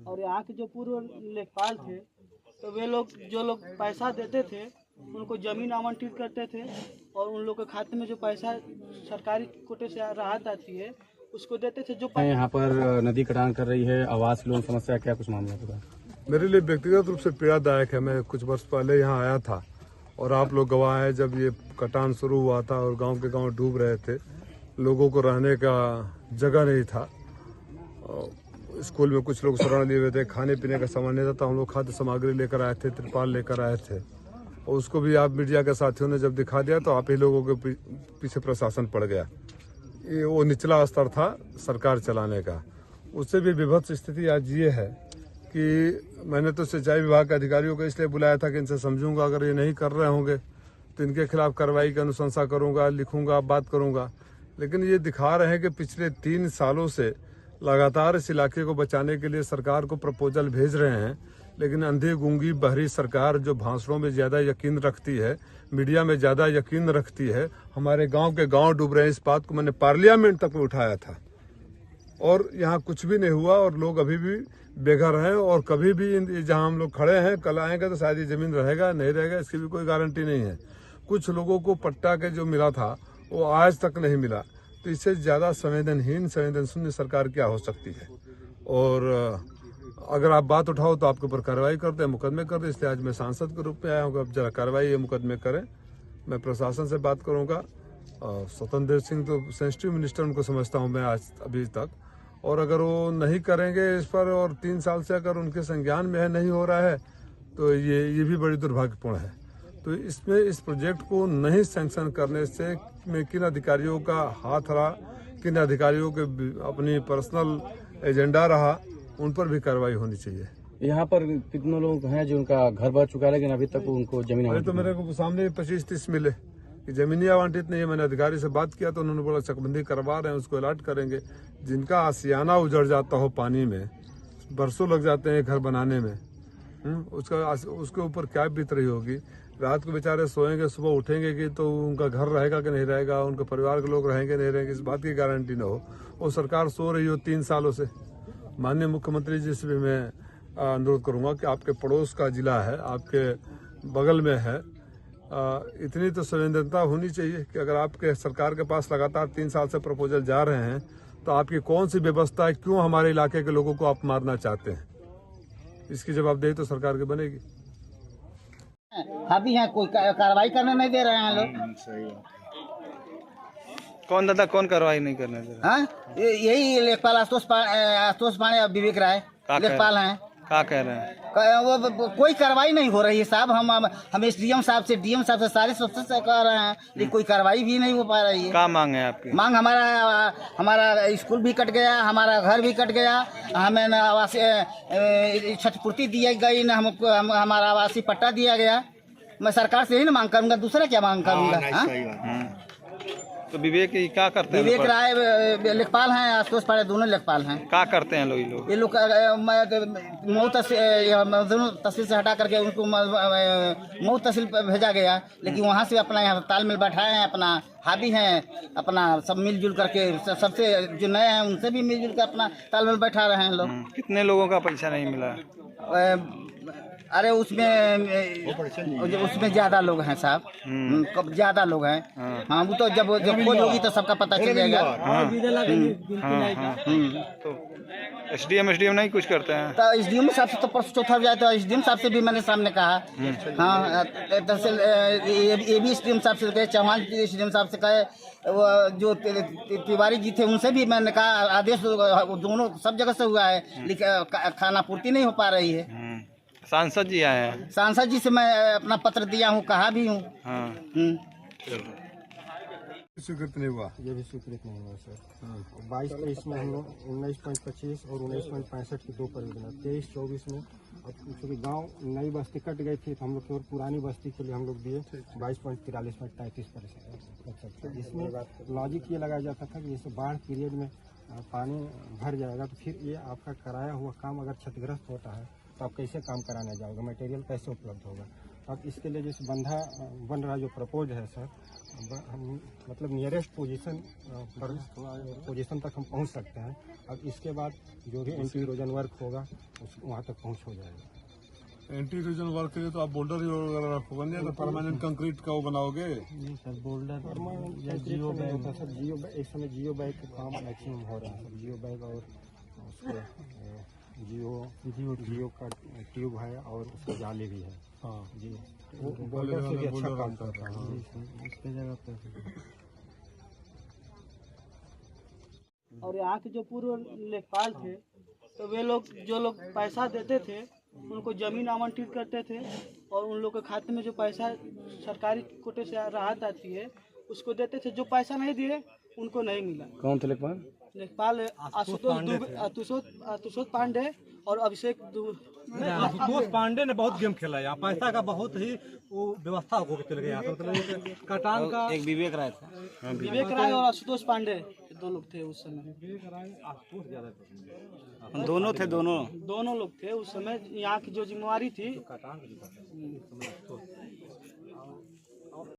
और यहाँ के जो पूर्व लेखपाल थे तो वे लोग जो लोग पैसा देते थे उनको ज़मीन आवंटित करते थे और उन लोग के खाते में जो पैसा सरकारी कोटे से राहत आती है उसको देते थे। जो यहाँ पर नदी कटान कर रही है, आवास लोन समस्या, क्या कुछ मामला होगा? मेरे लिए व्यक्तिगत रूप से पीड़ादायक है। मैं कुछ वर्ष पहले यहाँ आया था और आप लोग गवाह हैं, जब ये कटान शुरू हुआ था और गांव के गांव डूब रहे थे, लोगों को रहने का जगह नहीं था। स्कूल में कुछ लोग शरण लिए हुए थे, खाने पीने का सामान नहीं था, तो हम लोग खाद्य सामग्री लेकर आए थे, तिरपाल लेकर आए थे और उसको भी आप मीडिया के साथियों ने जब दिखा दिया तो आप ही लोगों के पीछे प्रशासन पड़ गया। ये वो निचला स्तर था सरकार चलाने का। उससे भी विभत्स स्थिति आज ये है कि मैंने तो सिंचाई विभाग के अधिकारियों को इसलिए बुलाया था कि इनसे समझूंगा, अगर ये नहीं कर रहे होंगे तो इनके खिलाफ कार्रवाई की अनुशंसा करूंगा, लिखूंगा, बात करूंगा। लेकिन ये दिखा रहे हैं कि पिछले 3 सालों से लगातार इस इलाके को बचाने के लिए सरकार को प्रपोजल भेज रहे हैं, लेकिन अंधी गूंगी बहरी सरकार जो भाषणों में ज्यादा यकीन रखती है, मीडिया में ज्यादा यकीन रखती है। हमारे गांव के गांव डूब रहे हैं, इस बात को मैंने पार्लियामेंट तक में उठाया था और यहाँ कुछ भी नहीं हुआ और लोग अभी भी बेघर हैं। और कभी भी जहाँ हम लोग खड़े हैं कल आएंगे तो शायद ये जमीन रहेगा नहीं रहेगा इसकी भी कोई गारंटी नहीं है। कुछ लोगों को पट्टा के जो मिला था वो आज तक नहीं मिला, तो इससे ज्यादा संवेदन शून्य सरकार क्या हो सकती है। और अगर आप बात उठाओ तो आपके ऊपर कार्रवाई करते हैं, मुकदमे करते हैं। इसलिए आज मैं सांसद के रूप में आया हूँ, अब जरा कार्रवाई ये मुकदमे करें। मैं प्रशासन से बात करूंगा। स्वतंत्र सिंह तो सेंसिटिव मिनिस्टर उनको समझता हूँ मैं आज अभी तक, और अगर वो नहीं करेंगे इस पर और 3 साल से अगर उनके संज्ञान में है नहीं हो रहा है तो ये भी बड़ी दुर्भाग्यपूर्ण है। तो इसमें इस प्रोजेक्ट को नहीं सैंक्शन करने से में किन अधिकारियों का हाथ रहा, किन अधिकारियों के अपनी पर्सनल एजेंडा रहा, उन पर भी कार्रवाई होनी चाहिए। यहाँ पर कितने लोग हैं जो उनका घर बच चुका है लेकिन अभी तक उनको जमीन अभी तो मेरे को सामने 25-30 मिले कि जमीनी आवंटित नहीं है। मैंने अधिकारी से बात किया तो उन्होंने बोला चकबंदी करवा रहे हैं, उसको अलर्ट करेंगे। जिनका आसियाना उजड़ जाता हो पानी में, बरसों लग जाते हैं घर बनाने में, उसके ऊपर क्या बीत रही होगी। रात को बेचारे सोएंगे, सुबह उठेंगे कि तो उनका घर रहेगा कि नहीं रहेगा, उनके परिवार के लोग रहेंगे नहीं रहेंगे, इस बात की गारंटी न हो। वो सरकार सो रही हो 3 सालों से। माननीय मुख्यमंत्री जी से भी मैं अनुरोध करूंगा कि आपके पड़ोस का जिला है, आपके बगल में है, इतनी तो संवेदनता होनी चाहिए कि अगर आपके सरकार के पास लगातार 3 साल से प्रपोजल जा रहे हैं तो आपकी कौन सी व्यवस्था है, क्यों हमारे इलाके के लोगों को आप मारना चाहते हैं, इसकी जवाबदेही तो सरकार की बनेगी। अभी यहाँ कोई कार्रवाई करने नहीं दे रहे हैं लोग। सही बात है। कौन दादा कौन कार्रवाई नहीं करने दे रहा? हाँ, यही लेखपाल आशुतोष पांडे और विवेक राय लेखपाल हैं। क्या कह रहे हैं? वो कोई कार्रवाई नहीं हो रही है साहब। हम एसडीएम साहब से, डीएम साहब से सारे सबसे से कह रहे हैं, लेकिन कोई कार्रवाई भी नहीं हो पा रही है। क्या मांग है आपकी? मांग हमारा स्कूल भी कट गया, हमारा घर भी कट गया, हमें न आवासीय क्षतिपूर्ति दी गई, न हमको हमारा आवासीय पट्टा दिया गया। मैं सरकार से ही ना मांग करूंगा, दूसरा क्या मांग करूंगा। तो विवेक क्या करते हैं? विवेक राय लेखपाल हैं, आशुतोष पांडे दोनों लेखपाल हैं। क्या करते हैं ये लोग? मऊ तहसील से हटा करके उनको मऊ तहसील भेजा गया, लेकिन वहाँ से अपना यहाँ तालमेल बैठाए हैं, अपना हावी हैं, अपना सब मिलजुल करके सबसे जो नए हैं उनसे भी मिलजुल कर अपना तालमेल बैठा रहे हैं लोग। कितने लोगों का पैसा नहीं मिला? अरे उसमें ज्यादा लोग हैं साहब, ज्यादा लोग हैं। हाँ, वो तो जब खोज होगी तो सबका पता चल जाएगा। तो एसडीएम नहीं कुछ करते हैं? तो एसडीएम साहब से तो परसों चौथा जाए तो एसडीएम साहब से भी मैंने सामने कहा। हाँ, तहसील ये भी एसडीएम साहब से कहे, चौहान एसडीएम साहब से कहे, वो जो तिवारी जी थे उनसे भी मैंने कहा। आदेश दोनों सब जगह से हुआ है, लेकिन खाना पूर्ति नहीं हो पा रही है। सांसद जी आए हैं? सांसद जी से मैं अपना पत्र दिया हूँ, कहा भी हूँ। स्वीकृत नहीं हुआ, ये भी स्वीकृत नहीं हुआ सर। 22-23 में हम लोग 19.25 और 19.65 की 2 परियोजना, 23-24 में अब चूँकि गांव नई बस्ती कट गई थी तो हम लोग केवल पुरानी बस्ती के लिए हम लोग दिए 22.43.33%। इसमें लॉजिक ये लगाया जाता था कि जैसे बाढ़ पीरियड में पानी भर जाएगा तो फिर ये आपका कराया हुआ काम अगर क्षतिग्रस्त होता है तो आप कैसे काम कराने जाओगे, मटेरियल कैसे उपलब्ध होगा। अब इसके लिए जैसे बंधा बन रहा जो प्रपोज है सर, हम मतलब नियरेस्ट पोजीशन तक हम पहुंच सकते हैं। अब इसके बाद जो भी एंटी इरोजन वर्क होगा वहाँ तक पहुंच हो जाएगा। एंटी इरोजन वर्क के लिए तो आप बोल्डर वगैरह बन जाए तो परमानेंट कंक्रीट का वो बनाओगे। नहीं सर, बोल्डर या जियो बैग होता सर, जियो बैग इस समय जियो बैग का काम मैक्सिमम हो रहा है। जियो बैग और उसके जियो का ट्यूब है और उसका जाली भी है। हाँ जी, वो बोल्डर से भी अच्छा काम करता है। उसके जगह पे और यहाँ के जो पूर्व लेखपाल थे तो वे लोग जो लोग पैसा देते थे उनको जमीन आवंटित करते थे और उन लोग के खाते में जो पैसा सरकारी कोटे से राहत आती है उसको देते थे। जो पैसा नहीं दिए उनको नहीं मिला। कौन थे लेखपाल? लेखपाल आशुतोष पांडे और अभिषेक आशुतोष पांडे ने बहुत गेम खेला है, पैसा का बहुत ही वो व्यवस्था होकर चले गए यहाँ पे। मतलब कटान का एक विवेक राय था। विवेक राय और आशुतोष पांडे दो लोग थे उस समय। दोनों थे, दोनों लोग थे उस समय। यहाँ की जो जिम्मेवारी थी